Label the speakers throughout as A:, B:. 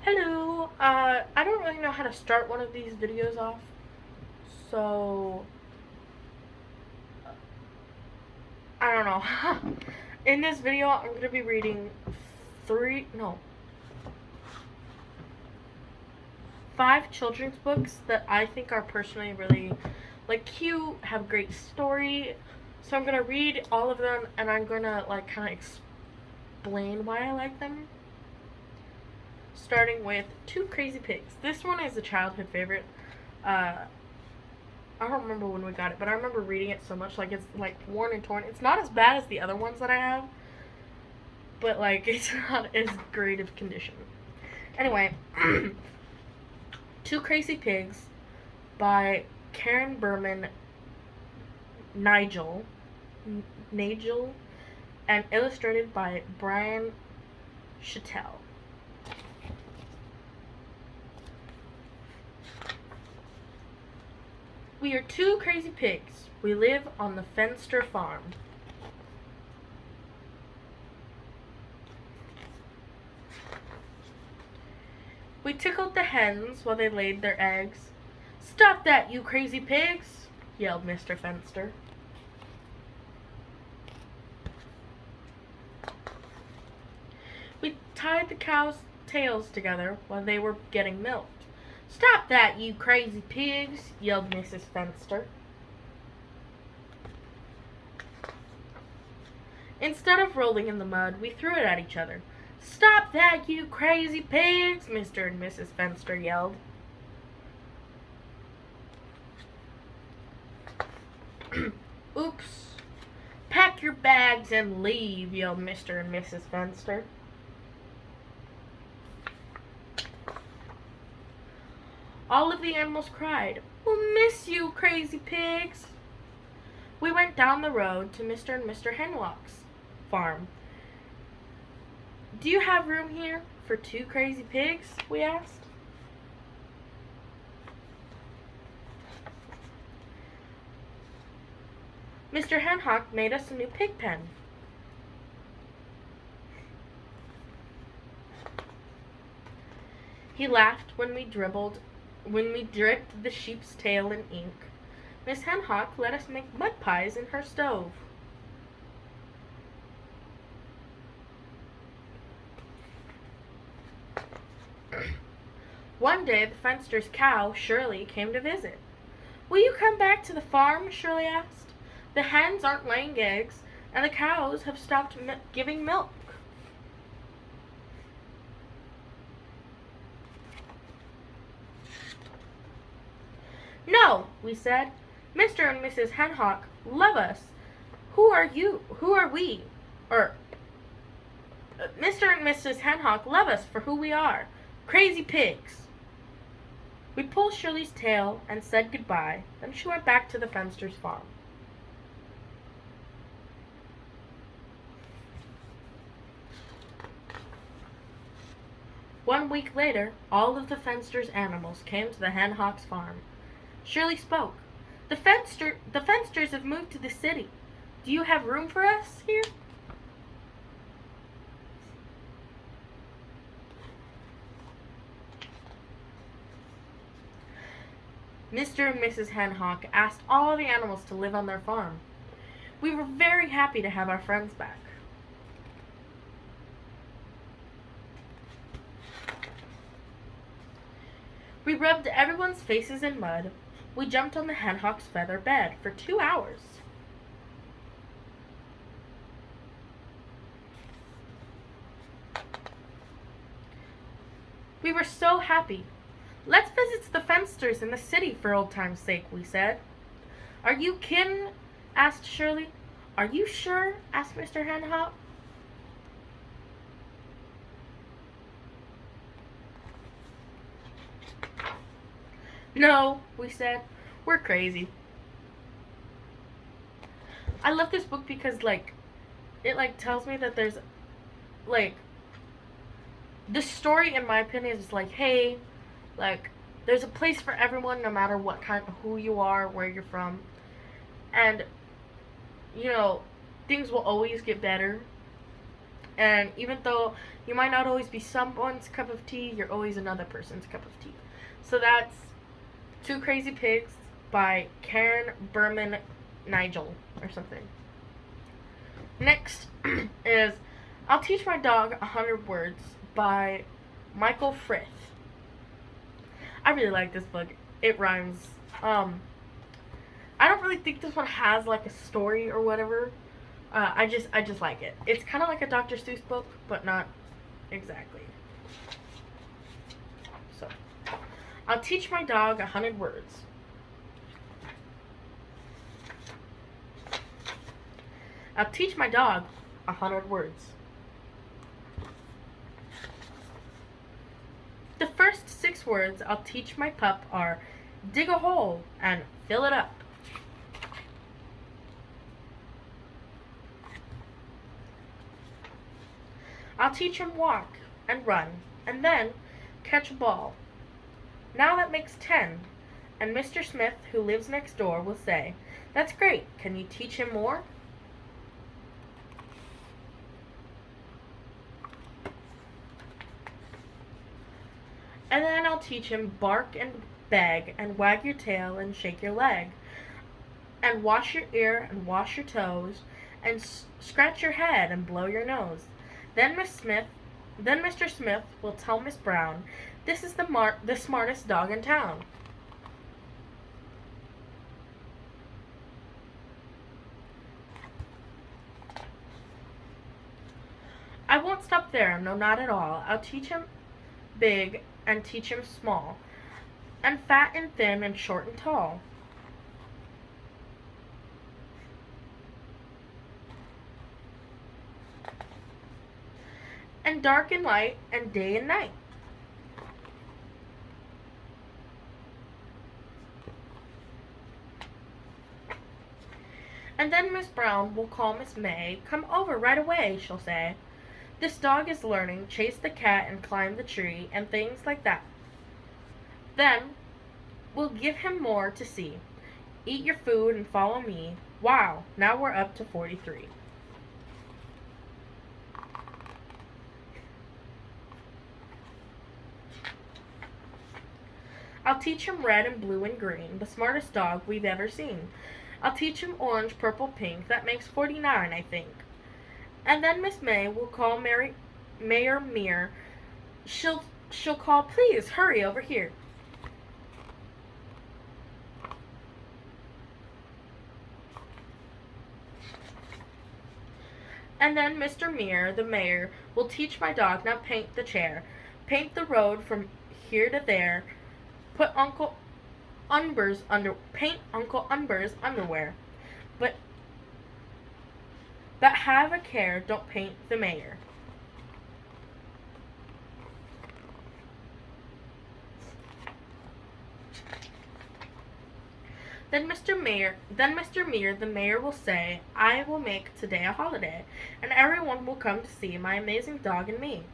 A: Hello. I don't really know how to start one of these videos off, so I don't know. In this video, I'm going to be reading five children's books that I think are personally really cute, have great story. So I'm going to read all of them and I'm going to kind of explain why I like them. Starting with Two Crazy Pigs. This one is a childhood favorite. I don't remember when we got it, but I remember reading it so much. It's worn and torn. It's not as bad as the other ones that I have, but it's not as great of condition. Anyway, Two Crazy Pigs by Karen Berman Nigel, and illustrated by Brian Chattel. We are two crazy pigs. We live on the Fenster farm. We tickled the hens while they laid their eggs. "Stop that, you crazy pigs!" yelled Mr. Fenster. We tied the cows' tails together while they were getting milked. "Stop that, you crazy pigs!" yelled Mrs. Fenster. Instead of rolling in the mud, we threw it at each other. "Stop that, you crazy pigs!" Mr. and Mrs. Fenster yelled. "Oops! Pack your bags and leave!" yelled Mr. and Mrs. Fenster. All of the animals cried, "We'll miss you, crazy pigs!" We went down the road to Mr. and Mr. Henlock's farm. "Do you have room here for two crazy pigs?" we asked. Mr. Henhock made us a new pig pen. He laughed when we dripped the sheep's tail in ink. Miss Henhock let us make mud pies in her stove. One day the Fenster's cow, Shirley, came to visit. "Will you come back to the farm?" Shirley asked. "The hens aren't laying eggs, and the cows have stopped giving milk." "No," we said. "Mr. and Mrs. Henhock love us. Who are you? Who are we? Mr. and Mrs. Henhock love us for who we are. Crazy pigs." We pulled Shirley's tail and said goodbye. Then she went back to the Fenster's farm. One week later, all of the Fenster's animals came to the Henhock's farm. Shirley spoke. The Fensters have moved to the city. Do you have room for us here?" Mr. and Mrs. Henhock asked all the animals to live on their farm. We were very happy to have our friends back. We rubbed everyone's faces in mud. We jumped on the Henhock's feather bed for 2 hours. We were so happy. "Let's visit the Fensters in the city for old time's sake," we said. "Are you kin?" asked Shirley. "Are you sure?" asked Mr. Henhock. "No," we said. "We're crazy." I love this book because it tells me that there's like the story, in my opinion, is hey, like there's a place for everyone no matter who you are, where you're from. And you know, things will always get better. And even though you might not always be someone's cup of tea, you're always another person's cup of tea. So that's Two Crazy Pigs by Karen Berman Nigel or something. Next is I'll Teach My Dog 100 Words by Michael Frith. I really like this book. It rhymes. I don't really think this one has like a story or whatever. I just like it. It's kind of like a Dr. Seuss book, but not exactly. So, I'll teach my dog 100 words. I'll teach my dog 100 words. The first 6 words I'll teach my pup are dig a hole and fill it up. I'll teach him walk and run and then catch a ball. Now that makes 10. And Mr. Smith, who lives next door, will say, "That's great. Can you teach him more?" And then I'll teach him bark and beg and wag your tail and shake your leg and wash your ear and wash your toes and scratch your head and blow your nose. Then Mr. Smith will tell Miss Brown, "This is the smartest dog in town." I won't stop there, no, not at all. I'll teach him big and teach him small, and fat and thin and short and tall. And dark and light and day and night. And then Miss Brown will call Miss May. "Come over right away," she'll say. "This dog is learning chase the cat and climb the tree and things like that." Then we'll give him more to see. Eat your food and follow me. Wow, now we're up to 43. I'll teach him red and blue and green, the smartest dog we've ever seen. I'll teach him orange, purple, pink, that makes 49, I think. And then Miss May will call Mayor Meir. She'll call, "Please hurry over here." And then Mr. Meir, the mayor, will teach my dog, "Now paint the chair. Paint the road from here to there. Paint Uncle Umber's underwear. But have a care, don't paint the mayor." Then Mr. Meir, the mayor will say, "I will make today a holiday, and everyone will come to see my amazing dog and me.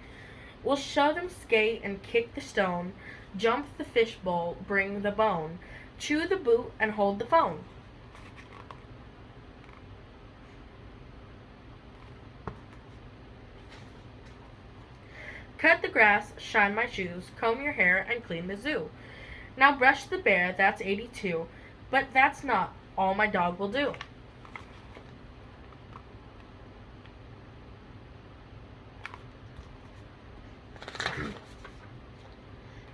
A: We'll show them skate and kick the stone, jump the fishbowl, bring the bone, chew the boot and hold the phone." Cut the grass, shine my shoes, comb your hair and clean the zoo. Now brush the bear, that's 82, but that's not all my dog will do.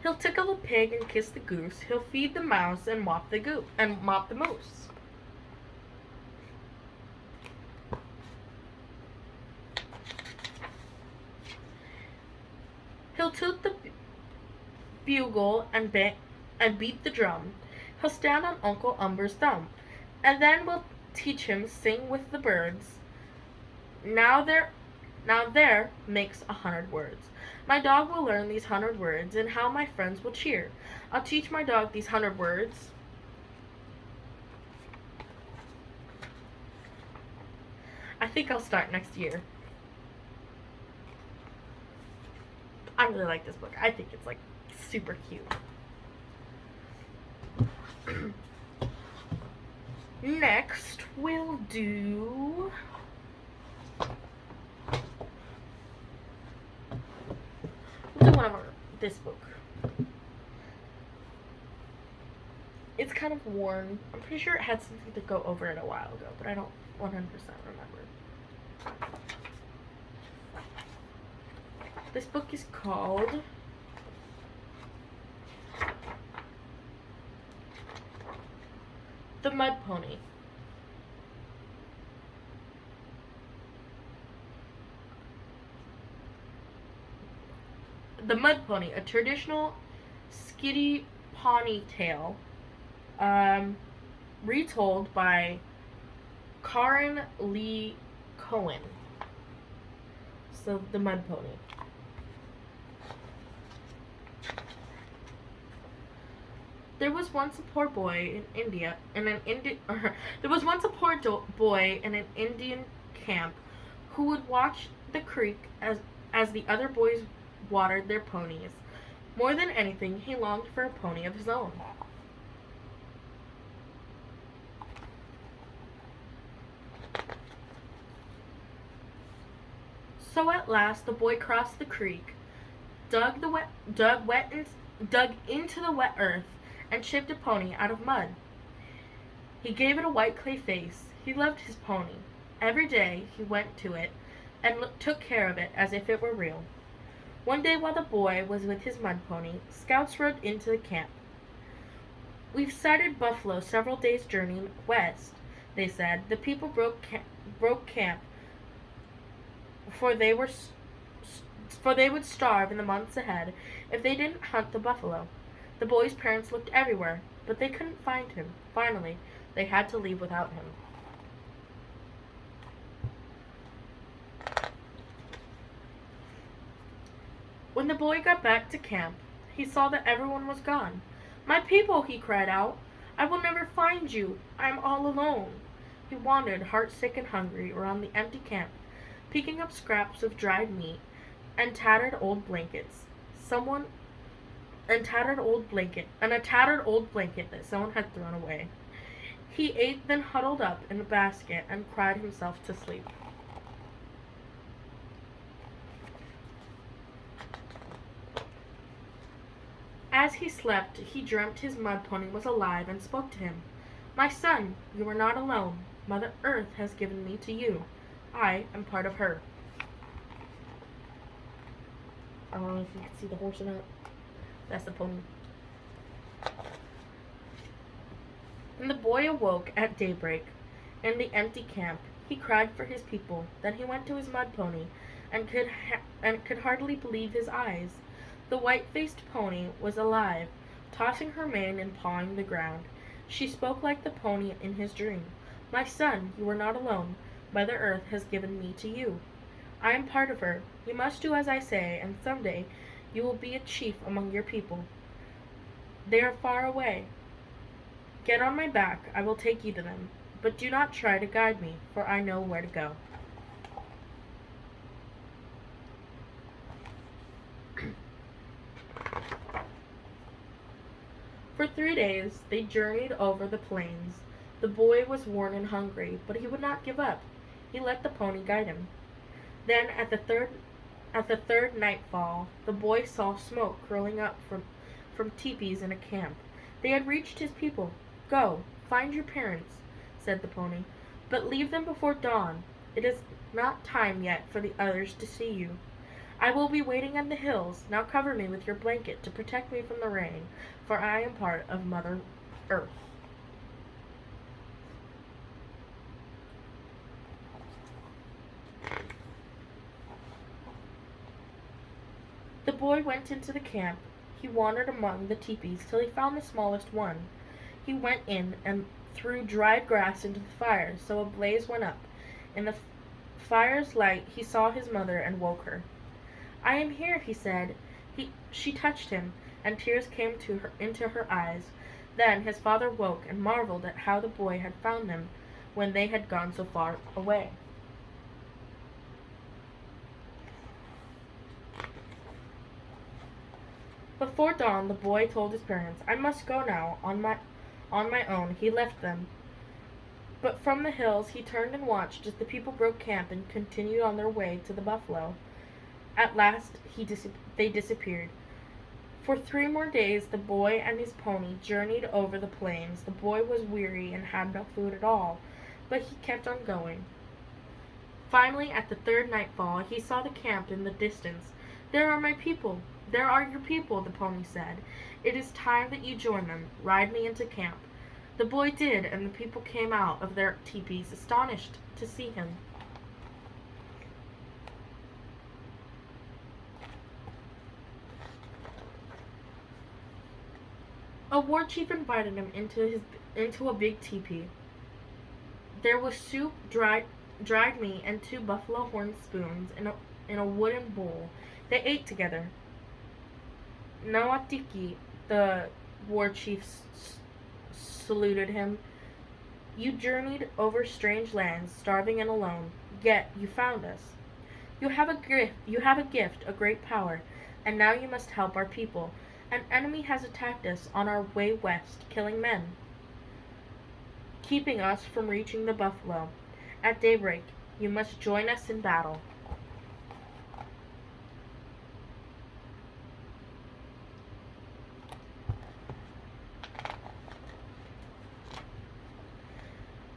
A: He'll tickle the pig and kiss the goose. He'll feed the mouse and mop the moose. He'll toot the bugle and beat the drum. He'll stand on Uncle Umber's thumb. And then we'll teach him sing with the birds. Now there makes 100 words. My dog will learn these 100 words, and how my friends will cheer. I'll teach my dog these 100 words. I think I'll start next year. I really like this book. I think it's like super cute. Next, we'll do However, this book, it's kind of worn. I'm pretty sure it had something to go over it a while ago, but I don't 100% remember. This book is called The Mud Pony. The Mud Pony, a traditional skitty pony tale, retold by Karen Lee Cohen. So, The Mud Pony. There was once a poor boy in India, there was once a poor boy in an Indian camp who would watch the creek as the other boys watered their ponies. More than anything, he longed for a pony of his own. So at last the boy crossed the creek, dug into the wet earth, and shaped a pony out of mud. He gave it a white clay face. He loved his pony. Every day he went to it and took care of it as if it were real. One day while the boy was with his mud pony, scouts rode into the camp. "We've sighted buffalo several days' journey west," they said. "The people broke camp, for they would starve in the months ahead if they didn't hunt the buffalo." The boy's parents looked everywhere, but they couldn't find him. Finally, they had to leave without him. When the boy got back to camp, he saw that everyone was gone. "My people," he cried out, "I will never find you. I am all alone." He wandered, heartsick and hungry, around the empty camp, picking up scraps of dried meat and a tattered old blanket that someone had thrown away. He ate, then huddled up in a basket and cried himself to sleep. As he slept, he dreamt his mud pony was alive and spoke to him. "My son, you are not alone. Mother Earth has given me to you. I am part of her." I don't know if you can see the horse or not. That's the pony. And the boy awoke at daybreak in the empty camp. He cried for his people. Then he went to his mud pony and could hardly believe his eyes. The white-faced pony was alive, tossing her mane and pawing the ground. She spoke like the pony in his dream. "My son, you are not alone. Mother Earth has given me to you. I am part of her. You must do as I say, and someday you will be a chief among your people. They are far away. Get on my back, I will take you to them. But do not try to guide me, for I know where to go." For 3 days they journeyed over the plains. The boy was worn and hungry, but he would not give up. He let the pony guide him. Then at the third nightfall, the boy saw smoke curling up from teepees in a camp. They had reached his people. "Go, find your parents," said the pony, "but leave them before dawn. It is not time yet for the others to see you. I will be waiting on the hills. Now cover me with your blanket to protect me from the rain, for I am part of Mother Earth." The boy went into the camp. He wandered among the teepees till he found the smallest one. He went in and threw dried grass into the fire, so a blaze went up. In the fire's light he saw his mother and woke her. "I am here," he said. She touched him, and tears came into her eyes. Then his father woke and marveled at how the boy had found them when they had gone so far away. Before dawn, the boy told his parents, "I must go now, on my own." He left them. But from the hills he turned and watched as the people broke camp and continued on their way to the buffalo. At last he they disappeared. For 3 more days the boy and his pony journeyed over the plains. The boy was weary and had no food at all, but he kept on going. Finally, at the 3rd nightfall, he saw the camp in the distance. "There are my people. There are your people," the pony said. "It is time that you join them. Ride me into camp." The boy did, and the people came out of their teepees, astonished to see him. A war chief invited him into a big teepee. There was soup, dried meat, and 2 buffalo horn spoons in a wooden bowl. They ate together. "Nawatiki," the war chief saluted him. "You journeyed over strange lands, starving and alone, yet you found us. You have a gift, a great power, and now you must help our people. An enemy has attacked us on our way west, killing men, keeping us from reaching the buffalo. At daybreak, you must join us in battle."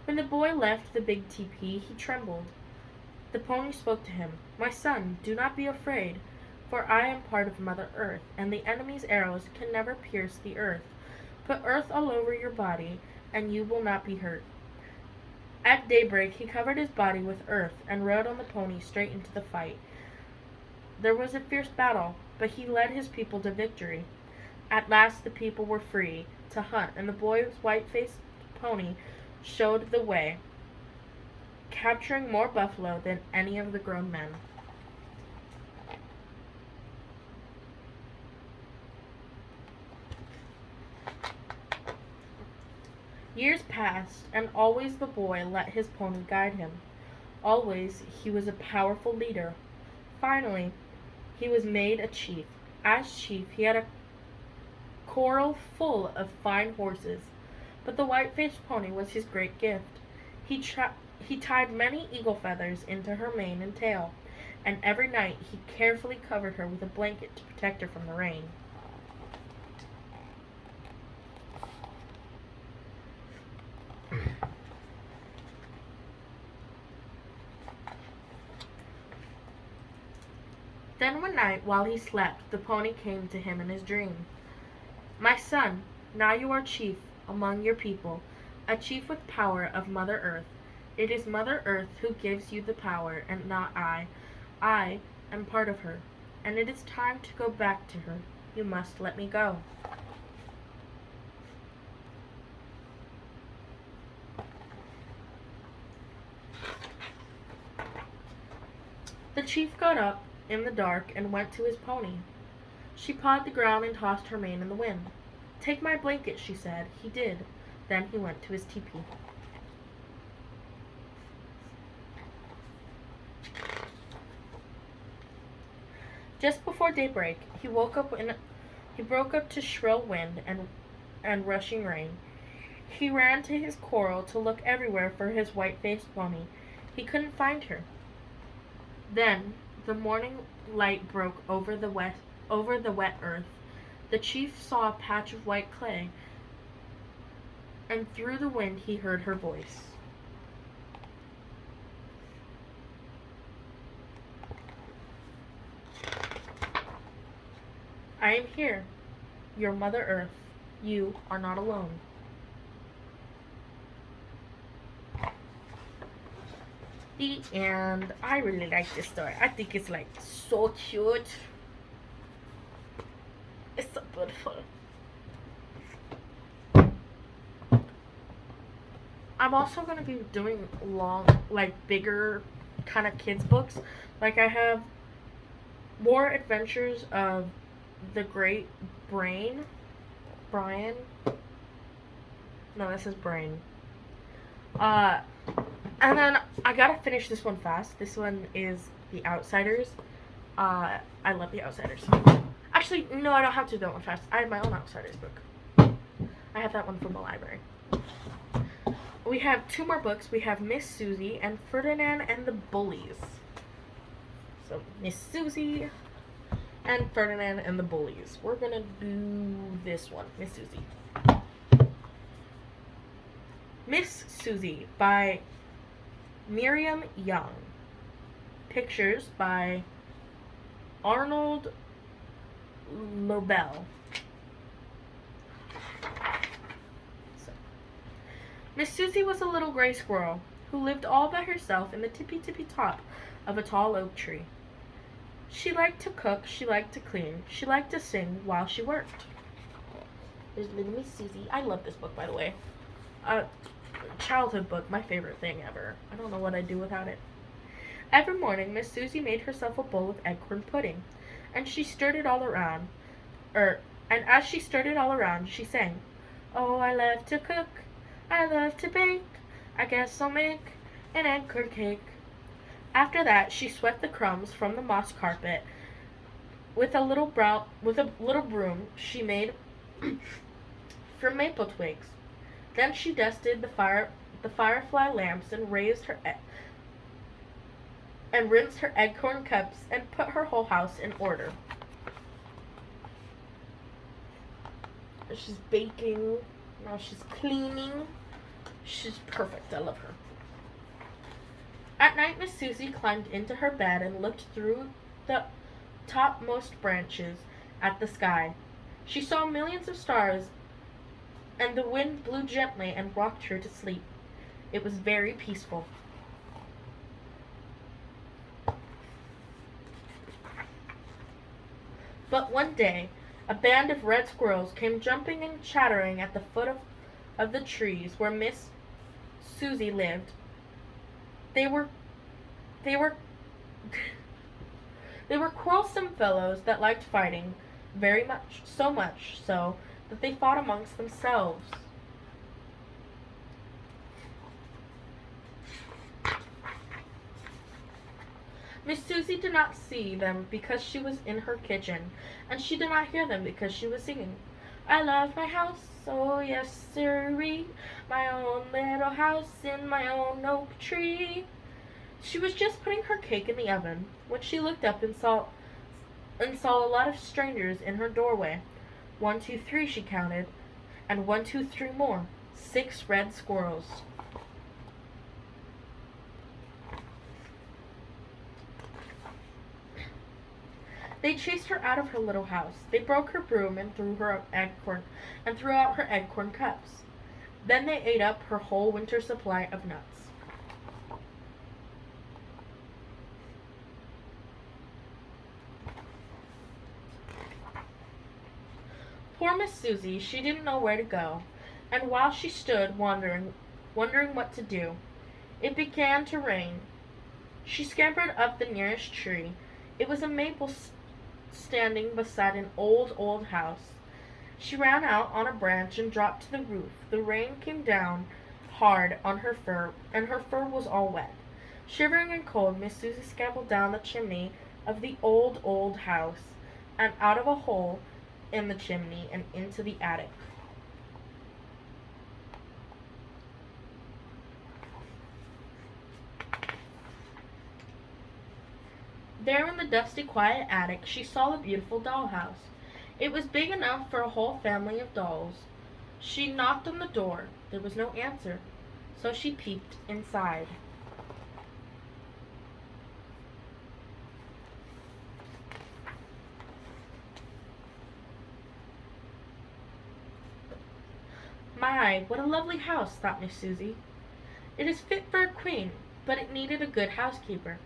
A: When the boy left the big teepee, he trembled. The pony spoke to him. "My son, do not be afraid, for I am part of Mother Earth, and the enemy's arrows can never pierce the earth. Put earth all over your body, and you will not be hurt." At daybreak he covered his body with earth and rode on the pony straight into the fight. There was a fierce battle, but he led his people to victory. At last the people were free to hunt, and the boy's white-faced pony showed the way, capturing more buffalo than any of the grown men. Years passed, and always the boy let his pony guide him. Always he was a powerful leader. Finally, he was made a chief. As chief, he had a corral full of fine horses, but the white-faced pony was his great gift. He tied many eagle feathers into her mane and tail, and every night he carefully covered her with a blanket to protect her from the rain. Then one night, while he slept, the pony came to him in his dream. "My son, now you are chief among your people, a chief with power of Mother Earth. It is Mother Earth who gives you the power, and not I. I am part of her, and it is time to go back to her. You must let me go." The chief got up in the dark and went to his pony. She pawed the ground and tossed her mane in the wind. "Take my blanket," she said. He did. Then he went to his teepee. Just before daybreak, he broke up to shrill wind and rushing rain. He ran to his corral to look everywhere for his white-faced pony. He couldn't find her. Then the morning light broke over the wet earth. The chief saw a patch of white clay, and through the wind he heard her voice. "I am here, your Mother Earth. You are not alone." The end. I really like this story. I think it's like so cute. It's so beautiful. I'm also going to be doing bigger kind of kids books. Like I have More Adventures of the Great Brian. No, this is Brain. And then I gotta finish this one fast. This one is The Outsiders. I love The Outsiders. Actually, no, I don't have to do that one fast. I have my own Outsiders book. I have that one from the library. We have 2 more books. We have Miss Susie and Ferdinand and the Bullies. So, Miss Susie and Ferdinand and the Bullies. We're gonna do this one, Miss Susie. Miss Susie by Miriam Young. Pictures by Arnold Lobel. Miss Susie was a little gray squirrel who lived all by herself in the tippy top of a tall oak tree. She liked to cook, she liked to clean, she liked to sing while she worked. There's little Miss Susie. I love this book, by the way. Childhood book, my favorite thing ever. I don't know what I'd do without it. Every morning, Miss Susie made herself a bowl of acorn pudding, and she stirred it all around. And as she stirred it all around, she sang, "Oh, I love to cook, I love to bake, I guess I'll make an acorn cake." After that, she swept the crumbs from the moss carpet with a little broom she made from maple twigs. Then she dusted the firefly lamps and rinsed her acorn cups and put her whole house in order. She's baking. Now she's cleaning. She's perfect. I love her. At night, Miss Susie climbed into her bed and looked through the topmost branches at the sky. She saw millions of stars, and the wind blew gently and rocked her to sleep. It was very peaceful. But one day, a band of red squirrels came jumping and chattering at the foot of the trees where Miss Susie lived. They were quarrelsome fellows that liked fighting very much, so much so that they fought amongst themselves. Miss Susie did not see them because she was in her kitchen, and she did not hear them because she was singing. "I love my house, oh yes sirree, my own little house in my own oak tree." She was just putting her cake in the oven when she looked up and saw a lot of strangers in her doorway. 1, 2, 3, she counted, and 1, 2, 3 more. 6 red squirrels. They chased her out of her little house. They broke her broom and threw out her acorn cups. Then they ate up her whole winter supply of nuts. Poor Miss Susie, she didn't know where to go, and while she stood wondering what to do, it began to rain. She scampered up the nearest tree. It was a maple standing beside an old house. She ran out on a branch and dropped to the roof. The rain came down hard on her fur, and her fur was all wet. Shivering and cold, Miss Susie scampered down the chimney of the old house, and out of a hole in the chimney and into the attic. There in the dusty, quiet attic, she saw the beautiful dollhouse. It was big enough for a whole family of dolls. She knocked on the door. There was no answer, so she peeped inside. My, what a lovely house, thought Miss Susie. It is fit for a queen, but it needed a good housekeeper,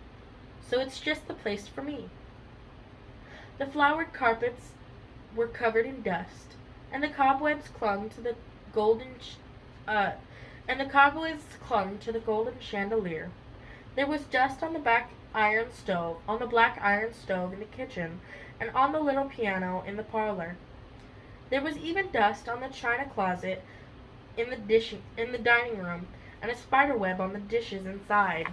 A: so it's just the place for me. The flowered carpets were covered in dust, and the cobwebs clung to the golden chandelier. There was dust on the black iron stove in the kitchen, and on the little piano in the parlor. There was even dust on the china closet in the dining room, and a spider web on the dishes inside.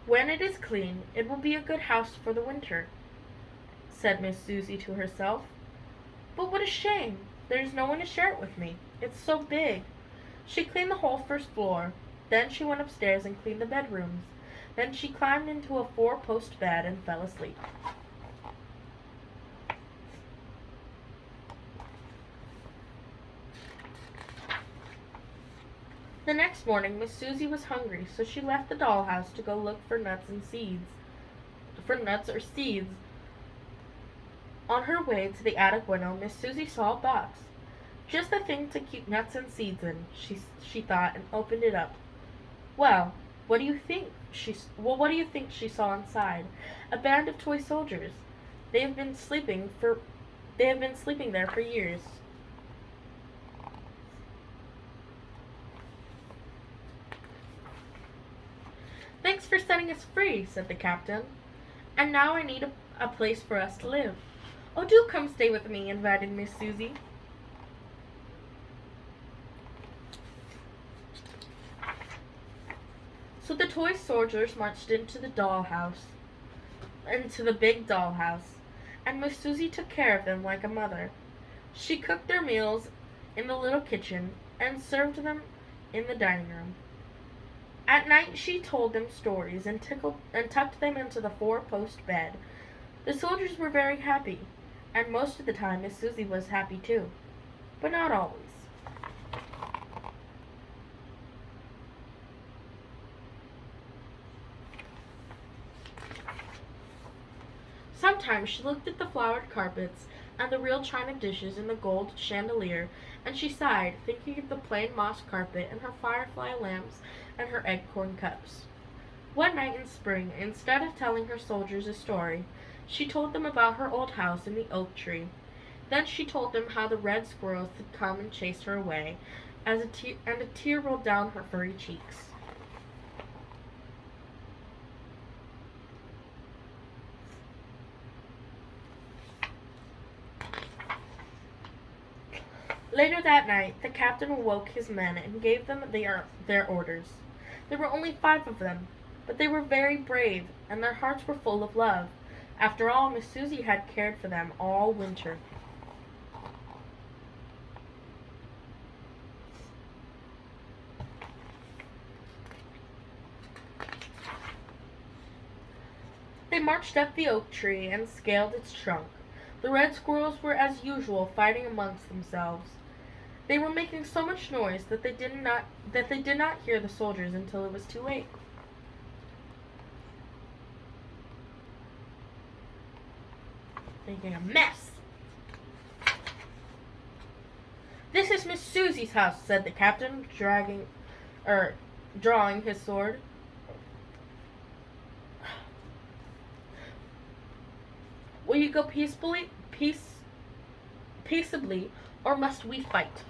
A: "When it is clean, it will be a good house for the winter," said Miss Susie to herself. But what a shame! There's no one to share it with me. It's so big. She cleaned the whole first floor. Then she went upstairs and cleaned the bedrooms. Then she climbed into a four-post bed and fell asleep. The next morning Miss Susie was hungry, so she left the dollhouse to go look for nuts or seeds. On her way to the attic window, Miss Susie saw a box. Just the thing to keep nuts and seeds in, she thought, and opened it up. Well, what do you think she saw inside? A band of toy soldiers. They have been sleeping there for years. Thanks for setting us free, said the captain. And now I need a place for us to live. Oh, do come stay with me, invited Miss Susie. So the toy soldiers marched into the big dollhouse, and Miss Susie took care of them like a mother. She cooked their meals in the little kitchen and served them in the dining room. At night she told them stories and tucked them into the four-post bed. The soldiers were very happy, and most of the time Miss Susie was happy too, but not always. Sometimes she looked at the flowered carpets and the real china dishes in the gold chandelier, and she sighed, thinking of the plain moss carpet and her firefly lamps and her acorn cups. One night in spring, instead of telling her soldiers a story, she told them about her old house in the oak tree. Then she told them how the red squirrels had come and chased her away, and a tear rolled down her furry cheeks. Later that night, the captain awoke his men and gave them their orders. There were only 5 of them, but they were very brave, and their hearts were full of love. After all, Miss Susie had cared for them all winter. They marched up the oak tree and scaled its trunk. The red squirrels were as usual fighting amongst themselves. They were making so much noise that they did not hear the soldiers until it was too late. Making a mess. This is Miss Susie's house, said the captain, drawing his sword. Will you go peaceably, or must we fight?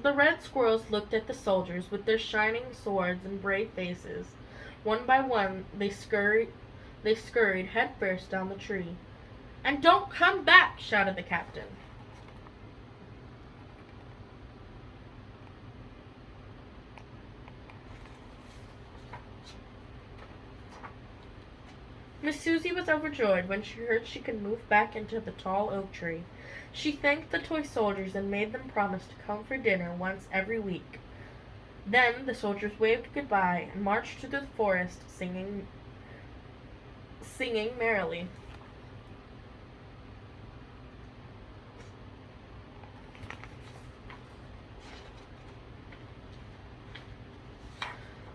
A: The red squirrels looked at the soldiers with their shining swords and brave faces. One by one they scurried headfirst down the tree. And don't come back, shouted the captain. Miss Susie was overjoyed when she heard she could move back into the tall oak tree. She thanked the toy soldiers and made them promise to come for dinner once every week. Then the soldiers waved goodbye and marched through the forest singing merrily.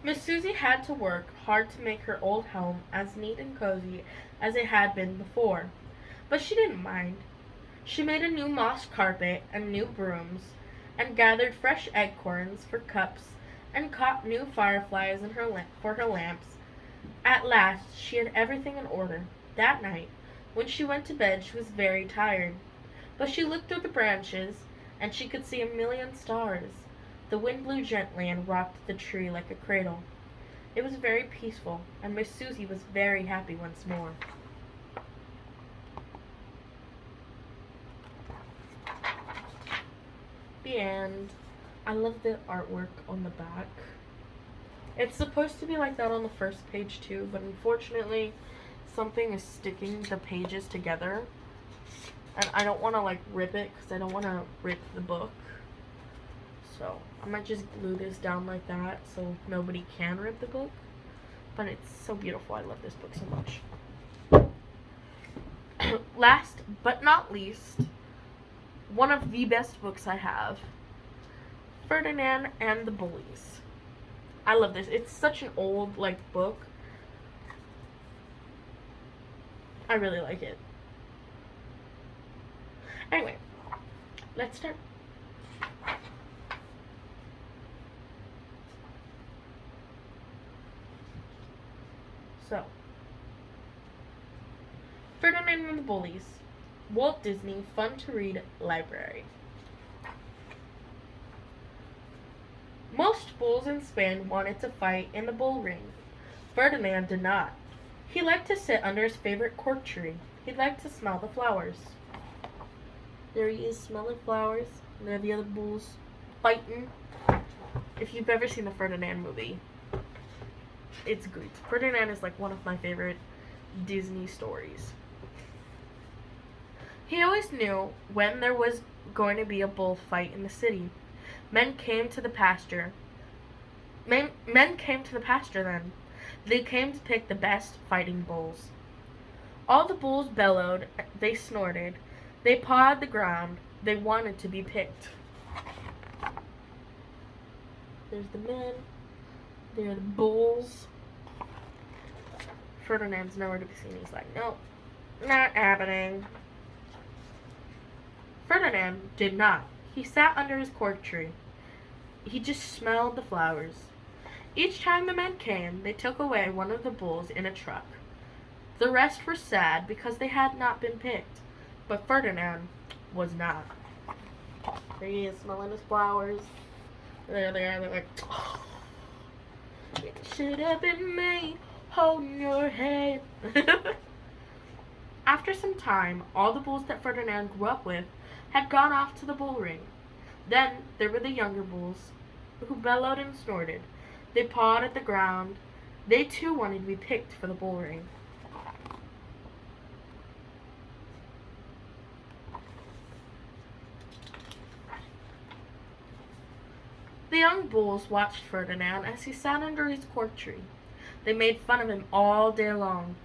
A: Miss Susie had to work hard to make her old home as neat and cozy as it had been before, but she didn't mind. She made a new moss carpet and new brooms, and gathered fresh acorns for cups, and caught new fireflies for her lamps. At last she had everything in order. That night, when she went to bed, she was very tired, but she looked through the branches, and she could see a million stars. The wind blew gently and rocked the tree like a cradle. It was very peaceful, and Miss Susie was very happy once more. The end. I love the artwork on the back. It's supposed to be like that on the first page too, but unfortunately something is sticking the pages together. And I don't want to like rip it because I don't want to rip the book. So I might just glue this down like that so nobody can rip the book. But it's so beautiful. I love this book so much. Last but not least, one of the best books I have, Ferdinand and the Bullies. I love this. It's such an old like book. I really like it. Anyway, let's start. So, Ferdinand and the Bullies, Walt Disney Fun to Read Library. Most bulls in Spain wanted to fight in the bull ring. Ferdinand did not. He liked to sit under his favorite cork tree. He liked to smell the flowers. There he is, smelling flowers. And there are the other bulls fighting. If you've ever seen the Ferdinand movie, it's good. Ferdinand is like one of my favorite Disney stories. He always knew when there was going to be a bullfight in the city. Men came to the pasture. Men came to the pasture then. They came to pick the best fighting bulls. All the bulls bellowed, they snorted, they pawed the ground, they wanted to be picked. There's the men, there are the bulls. Ferdinand's nowhere to be seen. He's like, nope, not happening. Ferdinand did not. He sat under his cork tree. He just smelled the flowers. Each time the men came, they took away one of the bulls in a truck. The rest were sad because they had not been picked, but Ferdinand was not. There he is, smelling his flowers. There they are, they're like, oh, it should have been me holding your hand. After some time, all the bulls that Ferdinand grew up with had gone off to the bull ring. Then there were the younger bulls, who bellowed and snorted. They pawed at the ground. They too wanted to be picked for the bull ring. The young bulls watched Ferdinand as he sat under his cork tree. They made fun of him all day long.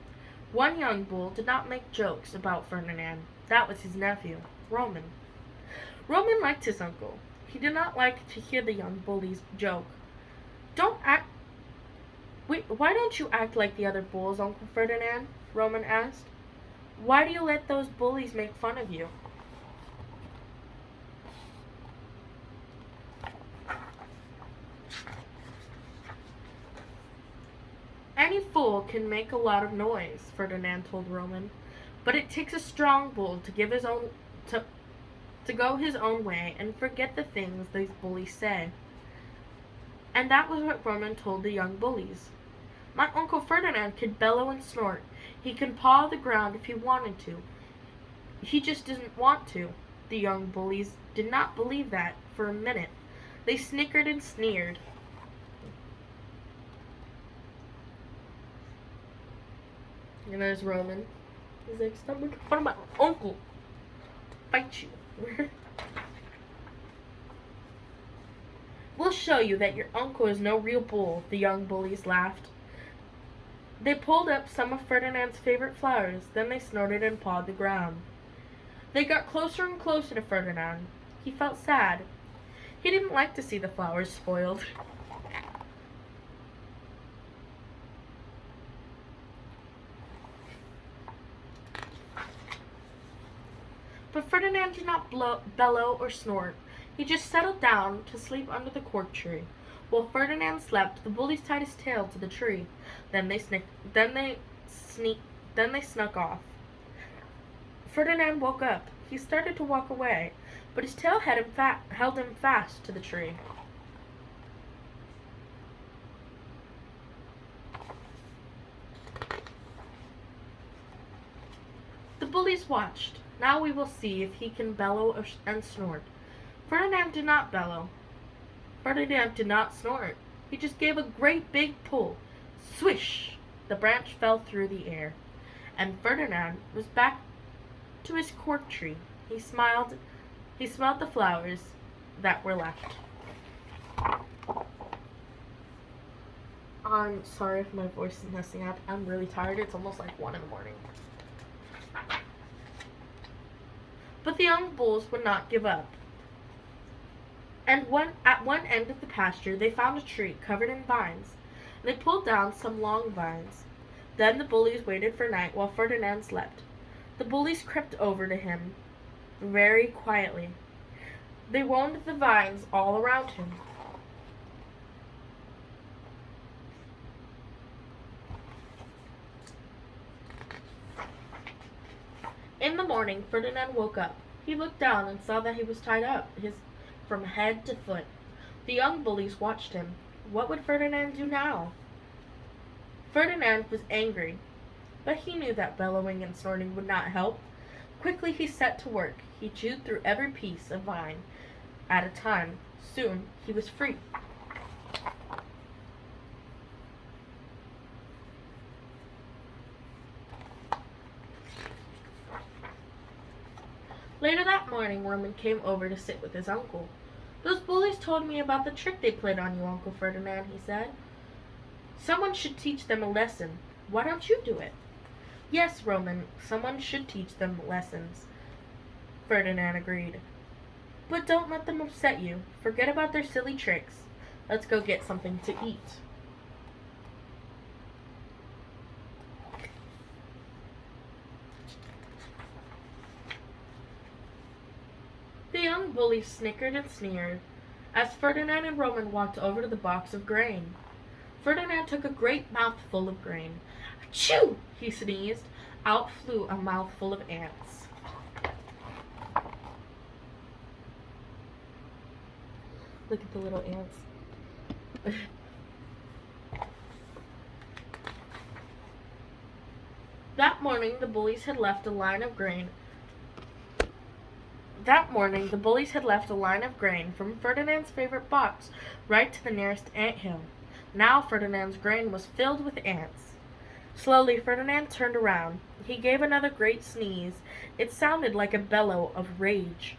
A: One young bull did not make jokes about Ferdinand. That was his nephew, Roman. Roman liked his uncle. He did not like to hear the young bullies joke. Why don't you act like the other bulls, Uncle Ferdinand? Roman asked. Why do you let those bullies make fun of you? Any fool can make a lot of noise, Ferdinand told Roman, but it takes a strong bull to give his own to go his own way and forget the things these bullies say. And that was what Roman told the young bullies. My Uncle Ferdinand could bellow and snort. He can paw the ground if he wanted to. He just didn't want to. The young bullies did not believe that for a minute. They snickered and sneered. And there's Roman. He's like, stop making fun of my uncle. Fight you. We'll show you that your uncle is no real bull, the young bullies laughed. They pulled up some of Ferdinand's favorite flowers, then they snorted and pawed the ground. They got closer and closer to Ferdinand. He felt sad. He didn't like to see the flowers spoiled. But Ferdinand did not bellow or snort. He just settled down to sleep under the cork tree. While Ferdinand slept, the bullies tied his tail to the tree. Then they snuck off. Ferdinand woke up. He started to walk away, but his tail held him fast to the tree. The bullies watched. Now we will see if he can bellow and snort. Ferdinand did not bellow. Ferdinand did not snort. He just gave a great big pull. Swish! The branch fell through the air, and Ferdinand was back to his cork tree. He smiled. He smelled the flowers that were left. I'm sorry if my voice is messing up. I'm really tired. It's almost like 1 in the morning. But the young bulls would not give up. And at one end of the pasture they found a tree covered in vines. They pulled down some long vines. Then the bullies waited for night while Ferdinand slept. The bullies crept over to him very quietly. They wound the vines all around him. In the morning, Ferdinand woke up. He looked down and saw that he was tied up, from head to foot. The young bullies watched him. What would Ferdinand do now? Ferdinand was angry, but he knew that bellowing and snorting would not help. Quickly he set to work. He chewed through every piece of vine at a time. Soon he was free. Later that morning, Roman came over to sit with his uncle. "Those bullies told me about the trick they played on you, Uncle Ferdinand," he said. "Someone should teach them a lesson. Why don't you do it?" "Yes, Roman, someone should teach them lessons," Ferdinand agreed. "But don't let them upset you. Forget about their silly tricks. Let's go get something to eat." The young bullies snickered and sneered as Ferdinand and Roman walked over to the box of grain. Ferdinand took a great mouthful of grain. Achoo! He sneezed. Out flew a mouthful of ants. Look at the little ants. That morning, the bullies had left a line of grain from Ferdinand's favorite box right to the nearest ant hill. Now Ferdinand's grain was filled with ants. Slowly Ferdinand turned around. He gave another great sneeze. It sounded like a bellow of rage.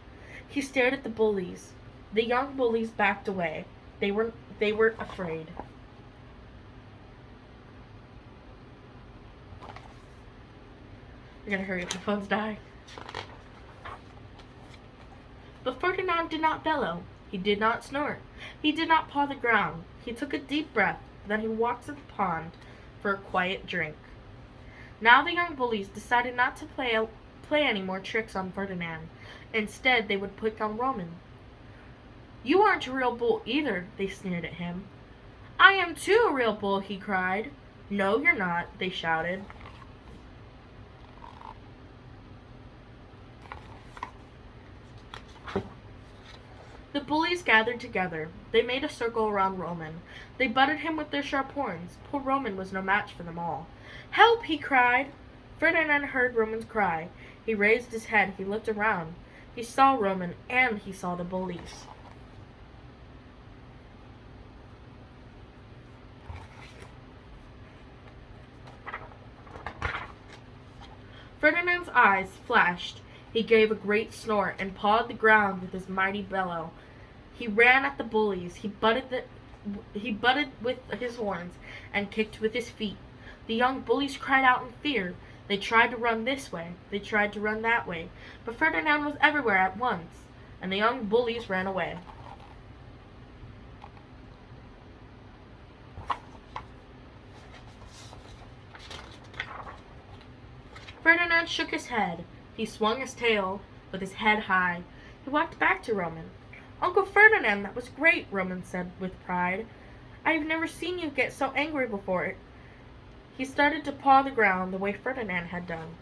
A: He stared at the bullies. The young bullies backed away. They were afraid. I gotta hurry up, the phone's dying. But Ferdinand did not bellow. He did not snort. He did not paw the ground. He took a deep breath. Then he walked to the pond for a quiet drink. Now the young bullies decided not to play any more tricks on Ferdinand. Instead, they would pick on Roman. "You aren't a real bull either," they sneered at him. "I am too a real bull," he cried. "No, you're not," they shouted. The bullies gathered together. They made a circle around Roman. They butted him with their sharp horns. Poor Roman was no match for them all. "Help!" he cried. Ferdinand heard Roman's cry. He raised his head. He looked around. He saw Roman, and he saw the bullies. Ferdinand's eyes flashed. He gave a great snort and pawed the ground with his mighty bellow. He ran at the bullies. He butted with his horns and kicked with his feet. The young bullies cried out in fear. They tried to run this way. They tried to run that way. But Ferdinand was everywhere at once, and the young bullies ran away. Ferdinand shook his head. He swung his tail with his head high. He walked back to Roman. "Uncle Ferdinand, that was great," Roman said with pride. "I have never seen you get so angry before." He started to paw the ground the way Ferdinand had done.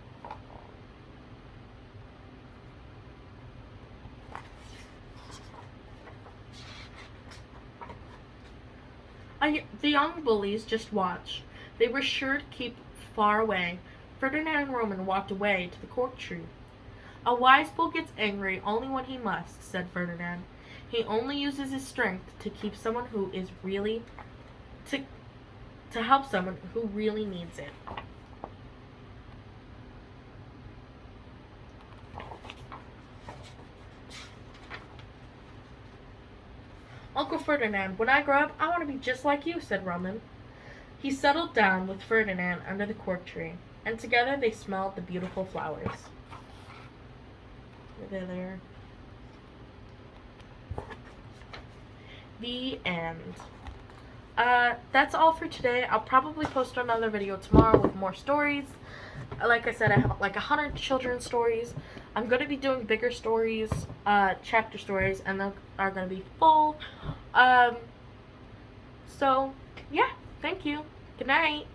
A: The young bullies just watched. They were sure to keep far away. Ferdinand and Roman walked away to the cork tree. "A wise bull gets angry only when he must," said Ferdinand. He only uses his strength to keep someone who is really to help someone who really needs it. Uncle Ferdinand, when I grow up, I want to be just like you, said Roman. He settled down with Ferdinand under the cork tree, and together they smelled the beautiful flowers. There. The end. That's all for today. I'll probably post another video tomorrow with more stories. Like I said, I have like 100 children's stories. I'm going to be doing bigger stories, chapter stories, and they are going to be full. So, yeah, thank you. Good night.